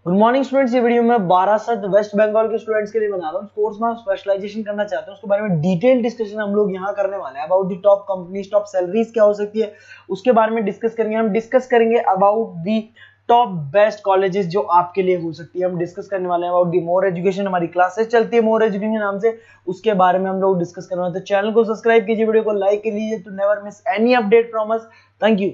Good morning students. ये video मैं 12 waste Bengal के स्टूडेंट्स के लिए बना रहा हूँ। कोर्स में स्पेशलाइजेशन करना चाहते हैं, उसके बारे में डिटेल डिस्कशन हम लोग यहाँ करने वाले हैं। About the top companies, top salaries क्या हो सकती है उसके बारे में डिस्कस करेंगे। हम डिस्कस करेंगे about the top best colleges जो आपके लिए हो सकती है। हम डिस्कस करने वाले हैं अबाउट दी मोर एजुकेशन। हमारी क्लासेस चलती है मोर एजुकेशन नाम से, उसके बारे में हम लोग डिस्कस करने वाले हैं। तो चैनल को सब्सक्राइब कीजिए, वीडियो को लाइक कीजिए to never miss any update from us. Thank you.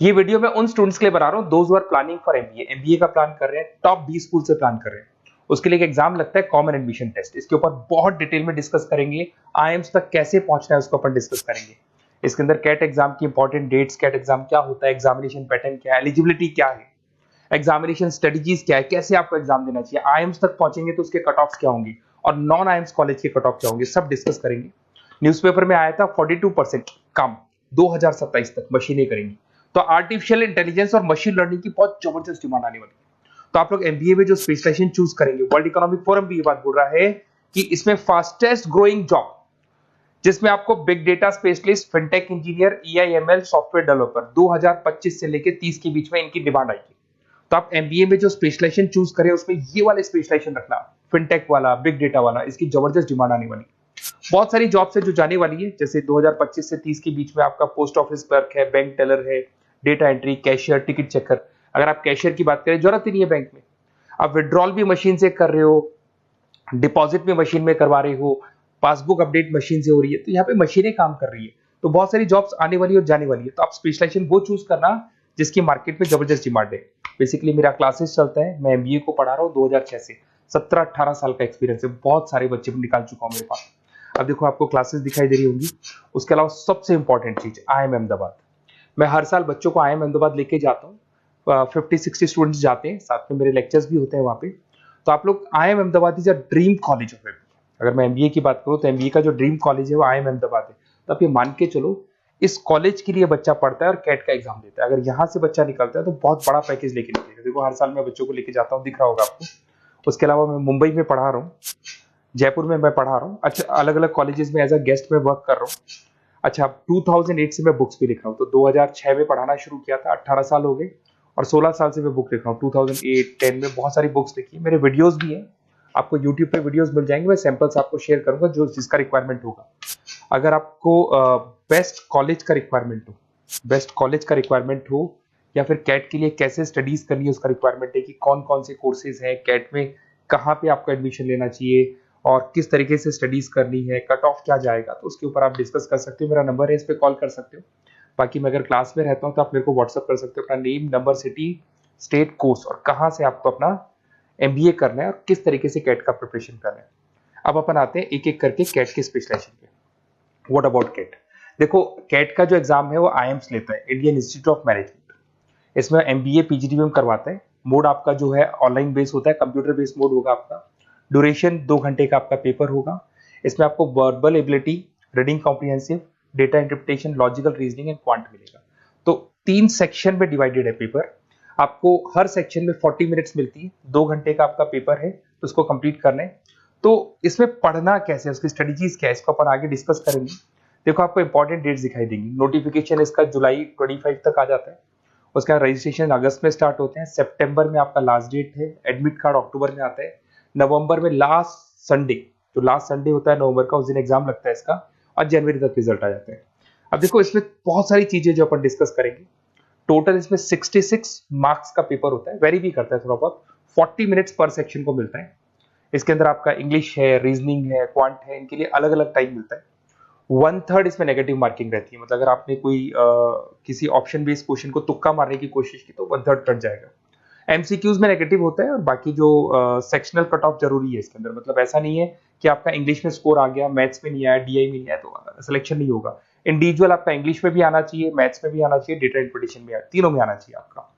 ये वीडियो मैं उन स्टूडेंट्स के लिए बना रहा हूँ those who are planning for MBA का प्लान कर रहे हैं, टॉप 20 स्कूल से प्लान कर रहे हैं। उसके लिए एक एग्जाम लगता है कॉमन एडमिशन टेस्ट। इसके ऊपर बहुत डिटेल में डिस्कस करेंगे। आईएम्स तक कैसे पहुंचना है उसको अपन डिस्कस करेंगे। इसके अंदर कैट एग्जाम की इंपॉर्टेंट डेट्स, कैट एग्जाम क्या होता है, एग्जामिनेशन पैटर्न क्या है, एलिजिबिलिटी क्या है, एग्जामिनेशन स्ट्रेटजीज क्या है, कैसे आपको एग्जाम देना चाहिए, आईएम्स तक पहुंचेंगे तो उसके कट ऑफ क्या होंगे और नॉन आईएम्स कॉलेज के कट ऑफ क्या होंगे, सब डिस्कस करेंगे। न्यूज़पेपर में आया था 42% कम 2027 तक मशीनें करेंगी। तो आर्टिफिशियल इंटेलिजेंस और मशीन लर्निंग की बहुत जबरदस्त डिमांड आने वाली है। तो आप लोग एमबीए में जो स्पेशलाइजेशन चूज करेंगे, वर्ल्ड इकोनॉमिक फोरम भी ये बात बोल रहा है कि इसमें फास्टेस्ट ग्रोइंग जॉब जिसमें आपको big data specialist, fintech engineer, AIML, software developer 2025 से लेकर 30 के बीच में इनकी डिमांड आएगी। तो आप एमबीए में जो स्पेशलाइजेशन चूज करें उसमें ये वाले स्पेशलाइजेशन रखना, फिनटेक वाला, बिग डेटा वाला, इसकी जबरदस्त डिमांड आने वाली है। बहुत सारी जॉब्स है जो जाने वाली है, जैसे 2025 से 30 के बीच में आपका पोस्ट ऑफिस क्लर्क है, बैंक टेलर है, data entry, cashier, ticket checker. अगर आप कैशियर की बात करें, जरूरत ही नहीं है बैंक में, आप विड्रॉल भी मशीन से कर रहे हो, डिपॉजिट भी मशीन में करवा रहे हो, पासबुक अपडेट मशीन से हो रही है, तो यहाँ पे मशीनें काम कर रही है। तो बहुत सारी जॉब्स आने वाली है और जाने वाली है। तो आप स्पेशलाइजेशन वो चूज करना जिसकी मार्केट में जबरदस्त डिमांड है। बेसिकली मेरा क्लासेस चलता है, मैं एमबीए को पढ़ा रहा हूँ 2006 से। 17-18 साल का एक्सपीरियंस है, बहुत सारे बच्चे निकाल चुका हूँ मेरे पास। अब देखो आपको क्लासेस दिखाई दे रही होंगी। उसके अलावा सबसे इंपॉर्टेंट चीज आईएम अहमदाबाद। मैं हर साल बच्चों को आईएम अहमदाबाद लेके जाता हूँ। 50-60 स्टूडेंट्स जाते हैं, साथ में मेरे लेक्चर्स भी होते हैं वहाँ पे। तो आप लोग, IIM Ahmedabad is a dream college of MBA. अगर मैं एमबीए की बात करूँ तो एमबीए का जो ड्रीम कॉलेज है वो आईएम अहमदाबाद है। तो आप ये मान के चलो, इस कॉलेज के लिए बच्चा पढ़ता है और कैट का एग्जाम देता है। अगर यहाँ से बच्चा निकलता है तो बहुत बड़ा पैकेज लेके निकलेगा। देखो हर साल मैं बच्चों को लेके जाता हूँ, दिख रहा होगा आपको। उसके अलावा मैं मुंबई में पढ़ा रहा हूँ, जयपुर में मैं पढ़ा रहा हूँ। अच्छा, अलग अलग कॉलेजेस में एज अ गेस्ट में वर्क कर रहा हूँ। अच्छा, 2008 से मैं बुक्स भी लिख रहा हूँ। तो 2006 में पढ़ाना शुरू किया था, 18 साल हो गए और 16 साल से मैं बुक लिख रहा हूँ। 2008-10 में बहुत सारी बुक्स लिखी है। मेरे वीडियोस भी हैं, आपको यूट्यूब पे वीडियोस मिल जाएंगे। मैं सैंपल्स आपको शेयर करूंगा जो जिसका रिक्वायरमेंट होगा। अगर आपको बेस्ट कॉलेज का रिक्वायरमेंट हो, बेस्ट कॉलेज का रिक्वायरमेंट हो, या फिर कैट के लिए कैसे स्टडीज करनी है उसका रिक्वायरमेंट है कि कौन कौन से कोर्सेज हैं कैट में, कहाँ पे आपको एडमिशन लेना चाहिए और किस तरीके से स्टडीज करनी है, कट ऑफ क्या जाएगा, तो उसके ऊपर आप डिस्कस कर सकते हो। मेरा नंबर है, इस पर कॉल कर सकते हो। बाकी मैं अगर क्लास में रहता हूँ तो आप मेरे को व्हाट्सअप कर सकते हो अपना name, number, city, state, course और कहाँ से आपको अपना एमबीए करना है और किस तरीके से कैट का प्रिपरेशन करना है। अब अपन आते हैं एक एक करके कैट के स्पेशलाइजेशन पे। What about CAT? देखो, कैट का जो एग्जाम है वो आईएम्स लेता है, इंडियन इंस्टीट्यूट ऑफ मैनेजमेंट। इसमें एमबीए पीजीडीएम करवाता है। मोड आपका जो है ऑनलाइन बेस होता है, कंप्यूटर बेस्ड मोड होगा आपका। ड्यूरेशन 2 घंटे का आपका पेपर होगा। इसमें आपको verbal ability, reading comprehensive, data interpretation, logical reasoning and quant मिलेगा। तो 3 सेक्शन में डिवाइडेड है पेपर। आपको हर सेक्शन में 40 मिनट्स मिलती है। 2 घंटे का आपका पेपर है, तो उसको कंप्लीट करना है। तो इसमें पढ़ना कैसे है, उसकी स्ट्रेटजीज क्या है, इसको अपन आगे डिस्कस करेंगे। देखो आपको इंपॉर्टेंट डेट्स दिखाई देंगी। नोटिफिकेशन इसका जुलाई 25 तक आ जाता है। उसका रजिस्ट्रेशन अगस्त में स्टार्ट होते हैं, सितंबर में आपका लास्ट डेट है, एडमिट कार्ड अक्टूबर में आता है, नवंबर में लास्ट संडे, जो लास्ट संडे होता है नवंबर का, उस दिन एग्जाम लगता है इसका, और जनवरी तक रिजल्ट आ जाता है। अब देखो इसमें बहुत सारी चीजें जो अपन डिस्कस करेंगे। टोटल इसमें 66 मार्क्स का पेपर होता है, वेरी भी करता है थोड़ा बहुत। 40 मिनट्स पर सेक्शन को मिलता है। इसके अंदर आपका इंग्लिश है, रीजनिंग है, क्वांट है, इनके लिए अलग अलग टाइम मिलता है। 1/3 इसमें नेगेटिव मार्किंग रहती है। मतलब अगर आपने कोई किसी ऑप्शन बेस्ड क्वेश्चन को तुक्का मारने की कोशिश की तो 1/3 कट जाएगा। एमसीक्यूज में नेगेटिव होता है और बाकी जो सेक्शनल कट ऑफ जरूरी है इसके अंदर। मतलब ऐसा नहीं है कि आपका इंग्लिश में स्कोर आ गया, मैथ्स में नहीं आया, डीआई में नहीं आया तो सिलेक्शन नहीं होगा। इंडिविजुअल आपका इंग्लिश में भी आना चाहिए, मैथ्स में भी आना चाहिए, डेटा इंटरप्रिटेशन में, तीनों में आना चाहिए आपका।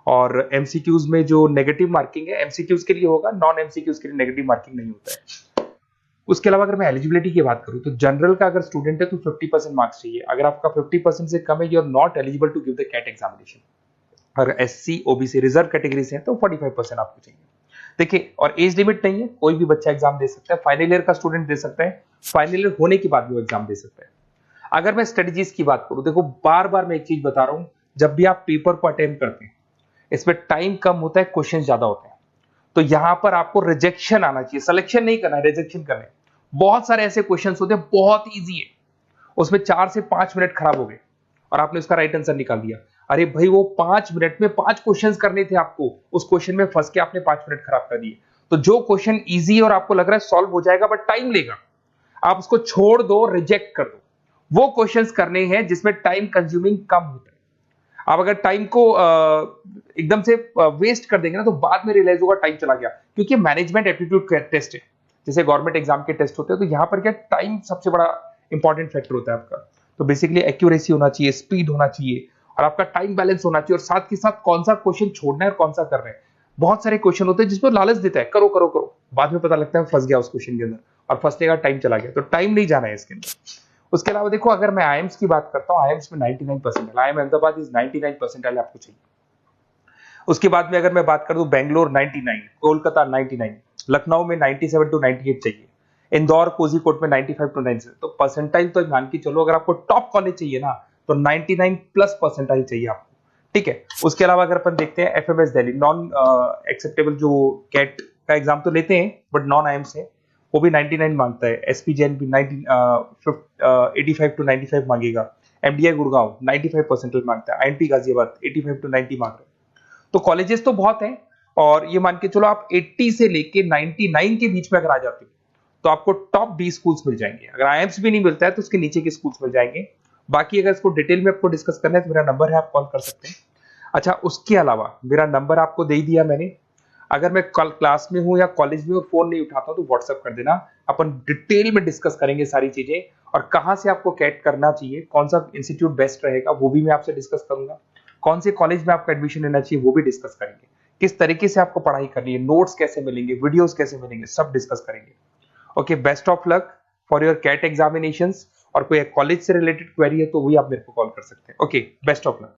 और एमसीक्यूज में जो नेगेटिव मार्किंग है एमसीक्यूज के लिए होगा, नॉन एमसीक्यूज के लिए नेगेटिव मार्किंग नहीं होता है। उसके अलावा अगर मैं एलिजिबिलिटी की बात करूं तो जनरल का अगर स्टूडेंट है तो 50% मार्क्स चाहिए। अगर आपका 50% से कम है, you are not eligible to give the CAT examination. अगर एससी, ओबीसी, रिजर्व कैटेगरी से है तो 45% आपको चाहिए। देखिए, और एज लिमिट नहीं है, कोई भी बच्चा एग्जाम दे सकता है। फाइनल ईयर का स्टूडेंट दे सकता है, फाइनल ईयर होने के बाद भी वो एग्जाम दे सकता है। अगर मैं स्ट्रेटजीज की बात करूं, देखो बार बार मैं एक चीज बता रहा हूं, जब भी आप पेपर को अटेम्प्ट करते हैं, इसमें टाइम कम होता है, क्वेश्चन ज्यादा होते हैं। तो यहां पर आपको रिजेक्शन आना चाहिए, सिलेक्शन नहीं करना है, रिजेक्शन करना है। बहुत सारे ऐसे क्वेश्चन होते हैं बहुत ईजी है, उसमें 4 से 5 मिनट खराब हो गए और आपने उसका राइट आंसर निकाल दिया। अरे भाई वो 5 मिनट में 5 क्वेश्चंस करने थे आपको, उस क्वेश्चन में फंस के आपने 5 मिनट खराब कर दिए। तो जो क्वेश्चन इजी है और आपको लग रहा है सॉल्व हो जाएगा बट टाइम लेगा, आप उसको छोड़ दो, रिजेक्ट कर दो। वो क्वेश्चंस करने हैं जिसमें टाइम कंज्यूमिंग कम होता है। आप अगर टाइम को एकदम से वेस्ट कर देंगे ना तो बाद में रियलाइज होगा टाइम चला गया, क्योंकि मैनेजमेंट एप्टीट्यूड टेस्ट है, जैसे गवर्नमेंट एग्जाम के टेस्ट होते हैं। तो यहां पर क्या टाइम सबसे बड़ा इंपॉर्टेंट फैक्टर होता है आपका। तो बेसिकली एक्यूरेसी होना चाहिए, स्पीड होना चाहिए और आपका टाइम बैलेंस होना चाहिए, और साथ के साथ कौन सा क्वेश्चन छोड़ना है और कौन सा करना है। बहुत सारे क्वेश्चन होते हैं जिसमें लालच देता है करो करो करो, बाद में पता लगता है फंस गया उस क्वेश्चन के अंदर और फंसने का टाइम चला गया। तो टाइम नहीं जाना है इसके अंदर। उसके अलावा देखो, अगर मैं आईएम्स की बात करता हूँ, आईएम्स में 99% है, आईएम अहमदाबाद इज 99% आपको चाहिए। उसके बाद में अगर मैं बात कर दूं, बेंगलोर 99, कोलकाता 99, लखनऊ में 97 टू 98 चाहिए, इंदौर कोझीकोड में 95 टू 97। तो परसेंटाइल तो मान के चलो, अगर आपको टॉप कॉलेज चाहिए ना तो 99 प्लस परसेंटाइल चाहिए आपको, ठीक है। उसके अलावा अगर अपन देखते हैं एफएमएस दिल्ली, नॉन एक्सेप्टेबल जो कैट का एग्जाम तो लेते हैं बट नॉन आईएम्स है, वो भी 99 मांगता है। एसपी जैन भी 85 टू 95 मांगेगा। एमडीआई गुड़गांव 95 परसेंटाइल मांगता है। आईएनटी गाजियाबाद 85 टू 90 मांग रहे हैं। तो कॉलेजेस तो बहुत हैं, और ये मान के चलो आप 80 से लेके 99 के बीच में अगर आ जाते हो तो आपको टॉप 20 स्कूल्स मिल जाएंगे। अगर आईएम्स भी नहीं मिलता है तो उसके नीचे के स्कूल्स मिल जाएंगे। बाकी अगर इसको डिटेल में आपको डिस्कस करना है तो मेरा नंबर है, आप कॉल कर सकते हैं। अच्छा, उसके अलावा मेरा नंबर आपको दे दिया मैंने, अगर मैं कल क्लास में हूं या कॉलेज में और फोन नहीं उठाता तो व्हाट्सएप कर देना, अपन डिटेल में डिस्कस करेंगे सारी चीजें, और कहां से आपको कैट करना चाहिए, कौन सा इंस्टीट्यूट बेस्ट रहेगा वो भी मैं आपसे डिस्कस करूंगा, कौन से कॉलेज में आपका एडमिशन लेना चाहिए वो भी डिस्कस करेंगे, किस तरीके से आपको पढ़ाई करनी है, नोट्स कैसे मिलेंगे, वीडियोस कैसे मिलेंगे, सब डिस्कस करेंगे। Okay, best of luck for your CAT examinations. और कोई कॉलेज से रिलेटेड क्वेरी है तो वही आप मेरे को कॉल कर सकते हैं। Okay, best of luck.